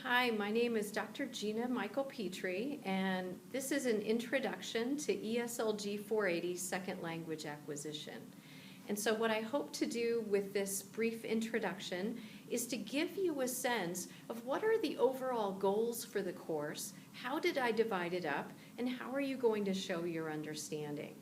Hi, my name is Dr. Gina Michael Petrie, and this is an introduction to ESLG 480 Second Language Acquisition. And so what I hope to do with this brief introduction is to give you a sense of what are the overall goals for the course, how did I divide it up, and how are you going to show your understanding.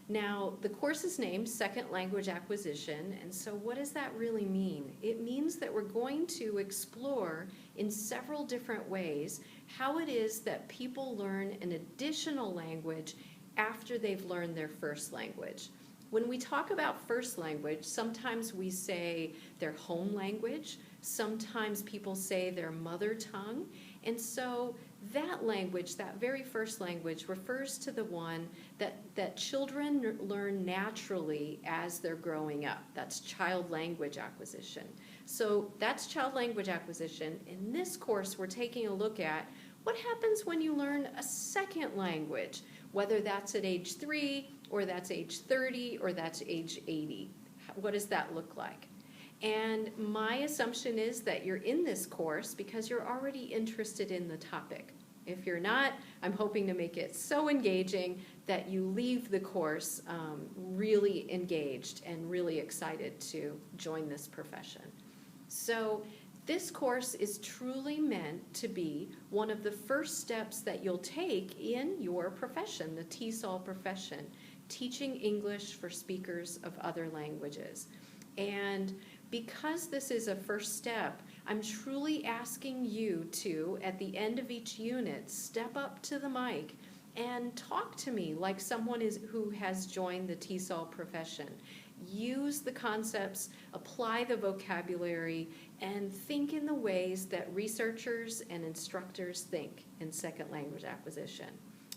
Now, the course is named Second Language Acquisition, and so what does that really mean? It means that we're going to explore in several different ways how it is that people learn an additional language after they've learned their first language. When we talk about first language, sometimes we say their home language, sometimes people say their mother tongue, and so that language, that very first language, refers to the one that children learn naturally as they're growing up. That's child language acquisition. So that's child language acquisition. In this course, we're taking a look at what happens when you learn a second language, whether that's at age 3, or that's age 30, or that's age 80. What does that look like? And my assumption is that you're in this course because you're already interested in the topic. If you're not, I'm hoping to make it so engaging that you leave the course really engaged and really excited to join this profession. So this course is truly meant to be one of the first steps that you'll take in your profession, the TESOL profession, teaching English for speakers of other languages. And because this is a first step, I'm truly asking you to, at the end of each unit, step up to the mic and talk to me like someone who has joined the TESOL profession. Use the concepts, apply the vocabulary, and think in the ways that researchers and instructors think in second language acquisition.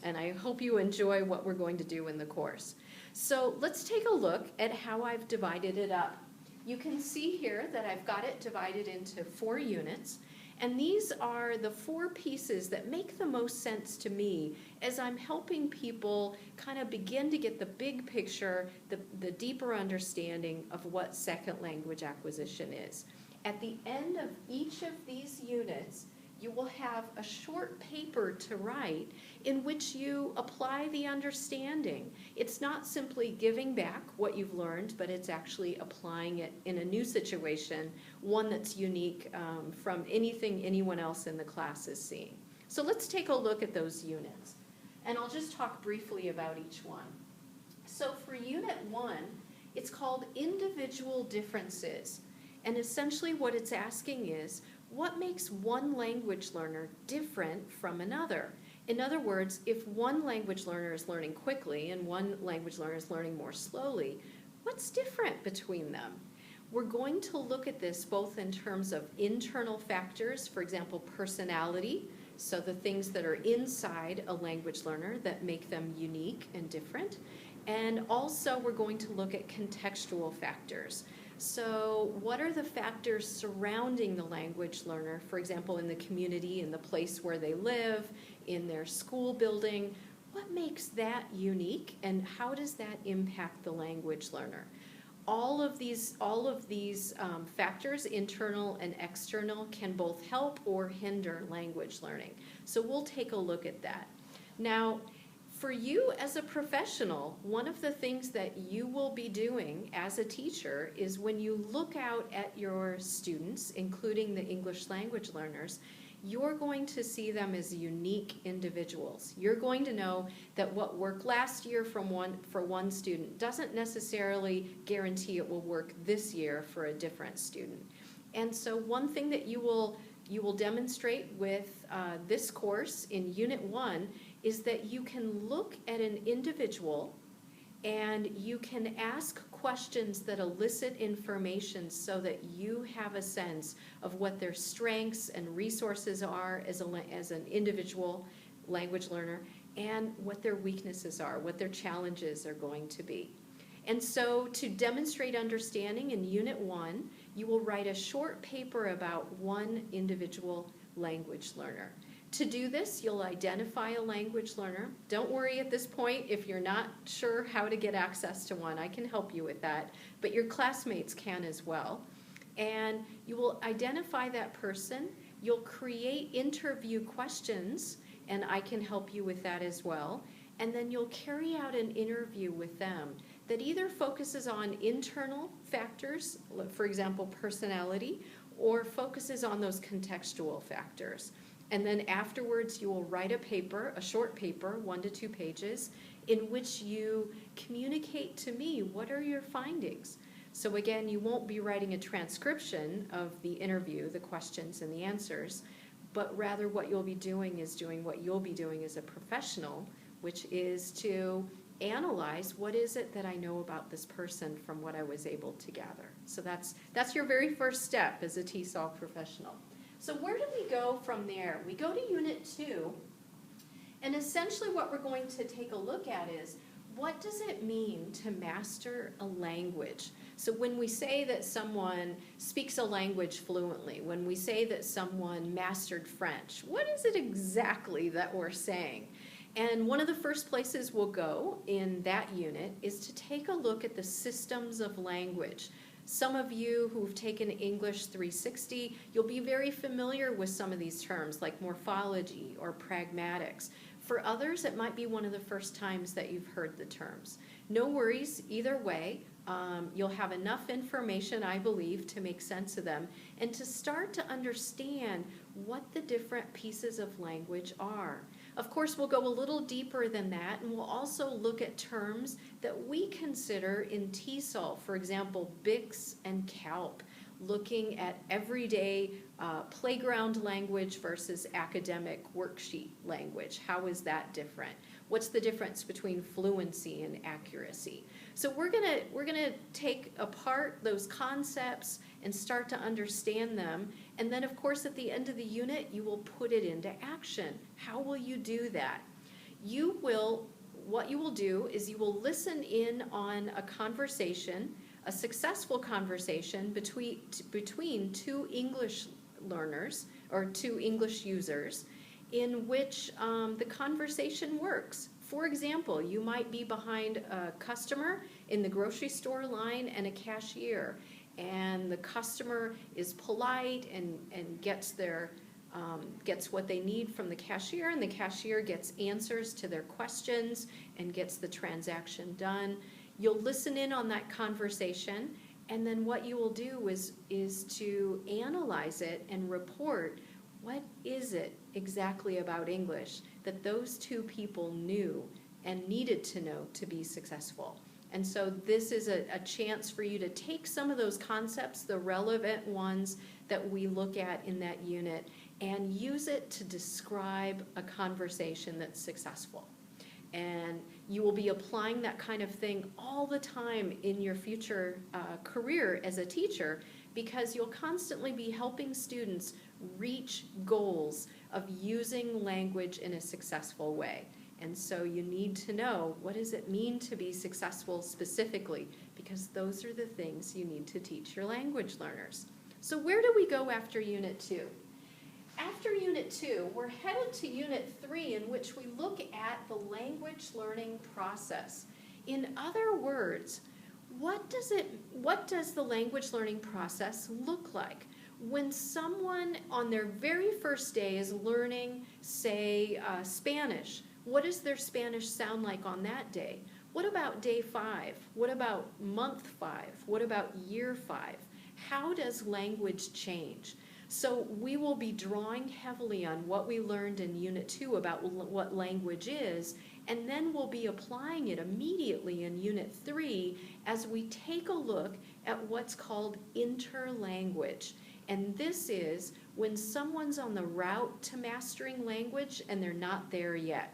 And I hope you enjoy what we're going to do in the course. So let's take a look at how I've divided it up. You can see here that I've got it divided into 4 units, and these are the 4 pieces that make the most sense to me as I'm helping people kind of begin to get the big picture, the deeper understanding of what second language acquisition is. At the end of each of these units, you will have a short paper to write in which you apply the understanding. It's not simply giving back what you've learned, but it's actually applying it in a new situation, one that's unique from anything anyone else in the class is seeing. So let's take a look at those units. And I'll just talk briefly about each one. So for Unit 1, it's called Individual Differences. And essentially what it's asking is, what makes one language learner different from another? In other words, if one language learner is learning quickly and one language learner is learning more slowly, what's different between them? We're going to look at this both in terms of internal factors, for example, personality, so the things that are inside a language learner that make them unique and different, and also we're going to look at contextual factors. So what are the factors surrounding the language learner, for example, in the community, in the place where they live, in their school building? What makes that unique, and how does that impact the language learner? All of these factors, internal and external, can both help or hinder language learning. So we'll take a look at that. Now, for you as a professional, one of the things that you will be doing as a teacher is when you look out at your students, including the English language learners, you're going to see them as unique individuals. You're going to know that what worked last year for one student doesn't necessarily guarantee it will work this year for a different student. And so one thing that you will demonstrate with this course in Unit 1 is that you can look at an individual and you can ask questions that elicit information so that you have a sense of what their strengths and resources are as an individual language learner, and what their weaknesses are, what their challenges are going to be. And so to demonstrate understanding in Unit 1, you will write a short paper about one individual language learner. To do this, you'll identify a language learner. Don't worry at this point if you're not sure how to get access to one. I can help you with that, but your classmates can as well. And you will identify that person You'll create interview questions, and I can help you with that as well. And then you'll carry out an interview with them that either focuses on internal factors, for example, personality, or focuses on those contextual factors. And then afterwards, you will write a paper, a short paper, 1 to 2 pages, in which you communicate to me what are your findings. So again, you won't be writing a transcription of the interview, the questions and the answers, but rather what you'll be doing is doing what you'll be doing as a professional, which is to analyze what is it that I know about this person from what I was able to gather. So that's your very first step as a TESOL professional. So where do we go from there? We go to Unit 2, and essentially what we're going to take a look at is, what does it mean to master a language? So when we say that someone speaks a language fluently, when we say that someone mastered French, what is it exactly that we're saying? And one of the first places we'll go in that unit is to take a look at the systems of language. Some of you who've taken English 360, you'll be very familiar with some of these terms like morphology or pragmatics. For others, it might be one of the first times that you've heard the terms. No worries, either way. You'll have enough information, I believe, to make sense of them and to start to understand what the different pieces of language are. Of course, we'll go a little deeper than that, and we'll also look at terms that we consider in TESOL, for example, BICS and CALP, looking at everyday playground language versus academic worksheet language. How is that different? What's the difference between fluency and accuracy? So we're gonna take apart those concepts and start to understand them. And then, of course, at the end of the unit, you will put it into action. How will you do that? What you will do is you will listen in on a conversation, a successful conversation between 2 English learners or 2 English users in which the conversation works. For example, you might be behind a customer in the grocery store line and a cashier, and the customer is polite and gets what they need from the cashier, and the cashier gets answers to their questions and gets the transaction done. You'll listen in on that conversation, and then what you will do is to analyze it and report what is it exactly about English that those 2 people knew and needed to know to be successful. And so this is a chance for you to take some of those concepts, the relevant ones that we look at in that unit, and use it to describe a conversation that's successful. And you will be applying that kind of thing all the time in your future career as a teacher, because you'll constantly be helping students reach goals of using language in a successful way. And so you need to know, what does it mean to be successful specifically? Because those are the things you need to teach your language learners. So where do we go after Unit 2? After Unit 2, we're headed to Unit 3, in which we look at the language learning process. In other words, what does the language learning process look like? When someone on their very first day is learning, say, Spanish, what does their Spanish sound like on that day? What about day 5? What about month 5? What about year 5? How does language change? So we will be drawing heavily on what we learned in Unit 2 about what language is, and then we'll be applying it immediately in Unit 3 as we take a look at what's called interlanguage. And this is when someone's on the route to mastering language and they're not there yet.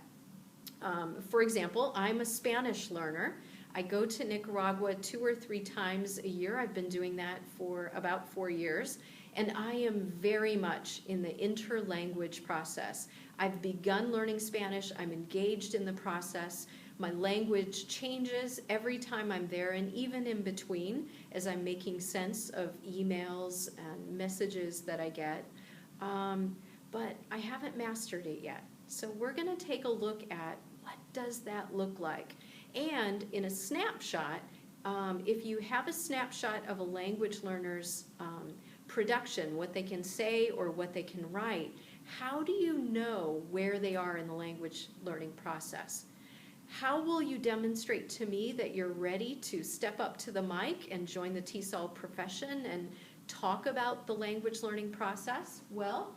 For example, I'm a Spanish learner. I go to Nicaragua 2 or 3 times a year. I've been doing that for about 4 years. And I am very much in the interlanguage process. I've begun learning Spanish. I'm engaged in the process. My language changes every time I'm there, and even in between as I'm making sense of emails and messages that I get. But I haven't mastered it yet. So we're going to take a look at what does that look like. And in a snapshot, if you have a snapshot of a language learner's production, what they can say or what they can write, how do you know where they are in the language learning process? How will you demonstrate to me that you're ready to step up to the mic and join the TESOL profession and talk about the language learning process? Well,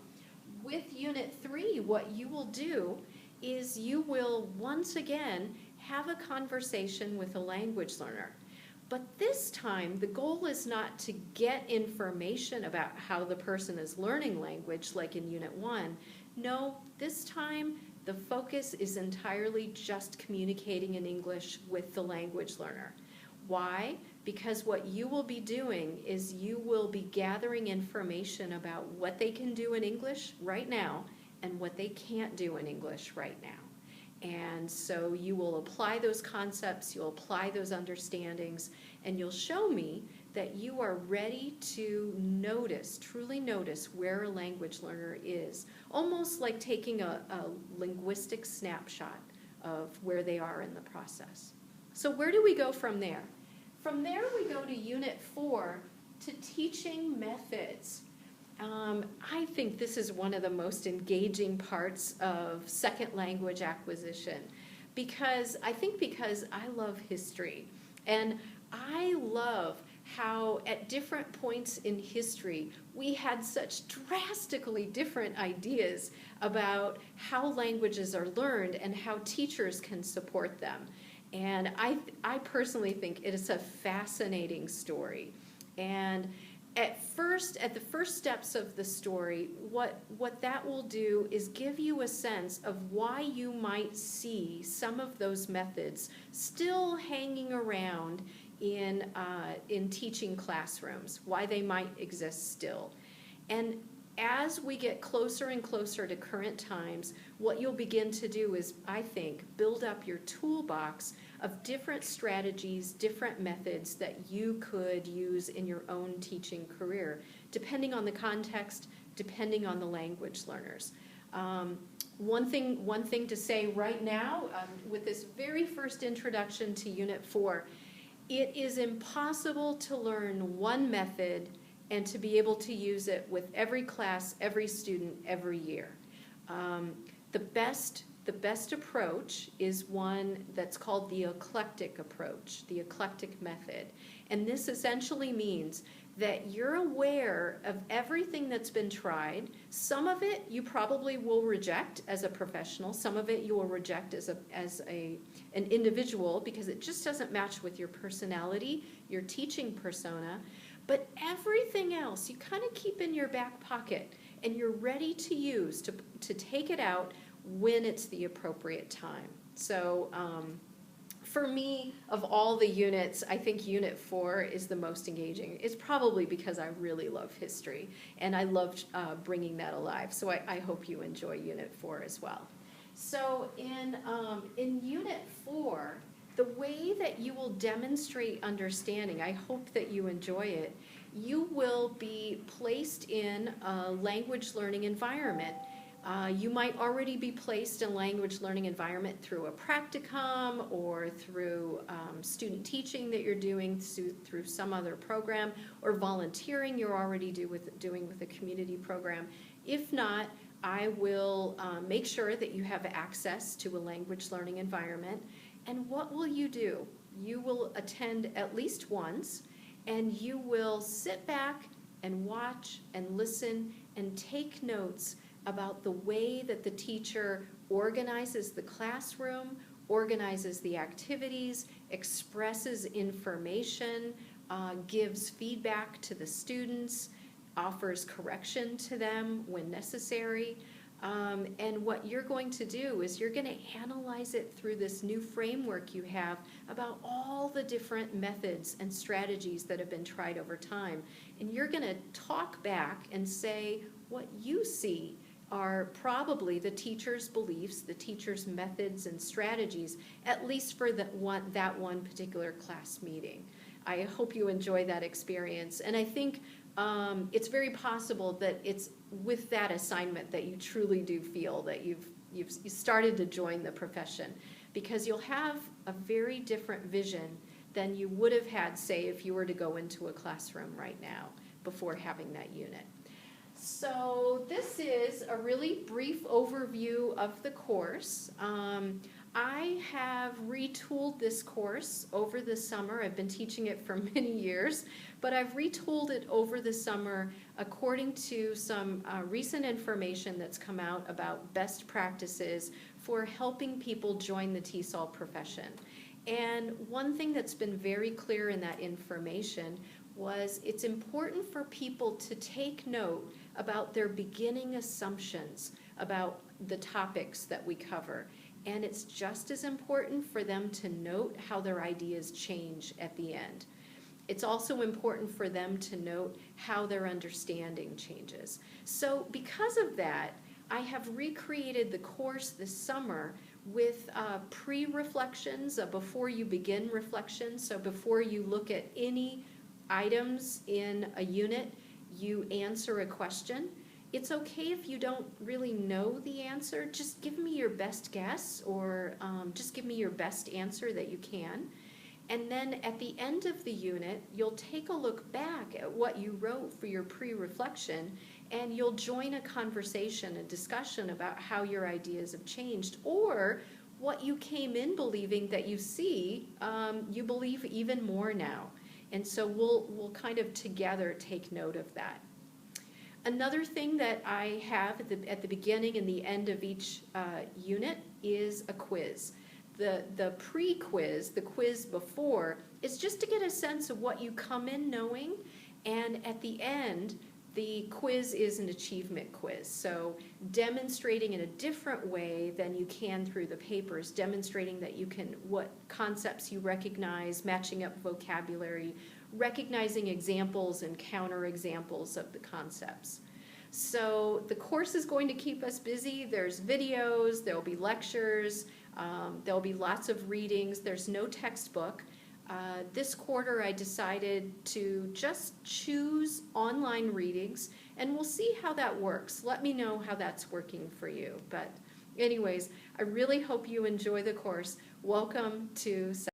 with Unit 3, what you will do is you will once again have a conversation with a language learner. But this time, the goal is not to get information about how the person is learning language like in Unit 1. No, this time the focus is entirely just communicating in English with the language learner. Why? Because what you will be doing is you will be gathering information about what they can do in English right now and what they can't do in English right now. And so you will apply those concepts, you'll apply those understandings, and you'll show me that you are ready to notice, truly notice where a language learner is, almost like taking a linguistic snapshot of where they are in the process. So where do we go from there? From there we go to Unit 4, to teaching methods. I think this is one of the most engaging parts of second language acquisition because I love history, and I love how at different points in history we had such drastically different ideas about how languages are learned and how teachers can support them. And I personally think it is a fascinating story. And at the first steps of the story, what that will do is give you a sense of why you might see some of those methods still hanging around in teaching classrooms, why they might exist still. And as we get closer and closer to current times, what you'll begin to do is, I think, build up your toolbox of different strategies, different methods that you could use in your own teaching career, depending on the context, depending on the language learners. One thing to say right now, with this very first introduction to Unit 4, it is impossible to learn one method and to be able to use it with every class, every student, every year. The best approach is one that's called the eclectic approach, the eclectic method. And this essentially means that you're aware of everything that's been tried. Some of it you probably will reject as a professional. Some of it you will reject as an individual because it just doesn't match with your personality, your teaching persona. But everything else you kind of keep in your back pocket and you're ready to use to take it out when it's the appropriate time. So for me, of all the units, I think Unit 4 is the most engaging. It's probably because I really love history, and I loved bringing that alive. So I hope you enjoy Unit 4 as well. So in Unit 4, the way that you will demonstrate understanding, I hope that you enjoy it, you will be placed in a language learning environment. You might already be placed in a language learning environment through a practicum or through student teaching that you're doing through some other program, or volunteering you're already doing with a community program. If not, I will make sure that you have access to a language learning environment. And what will you do? You will attend at least once, and you will sit back and watch and listen and take notes about the way that the teacher organizes the classroom, organizes the activities, expresses information, gives feedback to the students, offers correction to them when necessary. And what you're going to do is you're going to analyze it through this new framework you have about all the different methods and strategies that have been tried over time. And you're going to talk back and say what you see are probably the teacher's beliefs, the teacher's methods and strategies, at least for that one particular class meeting. I hope you enjoy that experience. And I think it's very possible that it's with that assignment that you truly do feel that you've started to join the profession, because you'll have a very different vision than you would have had, say, if you were to go into a classroom right now. before having that unit. So this is a really brief overview of the course. I have retooled this course over the summer. I've been teaching it for many years, but I've retooled it over the summer according to some recent information that's come out about best practices for helping people join the TESOL profession. And one thing that's been very clear in that information was it's important for people to take note about their beginning assumptions about the topics that we cover. And it's just as important for them to note how their ideas change at the end. It's also important for them to note how their understanding changes. So because of that, I have recreated the course this summer with pre-reflections, before you begin reflections. So before you look at any items in a unit, you answer a question. It's okay if you don't really know the answer. Just give me your best guess, or just give me your best answer that you can. And then at the end of the unit, you'll take a look back at what you wrote for your pre-reflection, and you'll join a conversation, a discussion about how your ideas have changed, or what you came in believing that you see, you believe even more now. And so we'll kind of together take note of that. Another thing that I have at the beginning and the end of each unit is a quiz. The pre-quiz, the quiz before, is just to get a sense of what you come in knowing, and at the end, the quiz is an achievement quiz. So demonstrating in a different way than you can through the papers, demonstrating that you can, what concepts you recognize, matching up vocabulary, recognizing examples and counter-examples of the concepts. So the course is going to keep us busy. There's videos, there'll be lectures, there'll be lots of readings. There's no textbook. This quarter I decided to just choose online readings, and we'll see how that works. Let me know how that's working for you. But anyways, I really hope you enjoy the course. Welcome to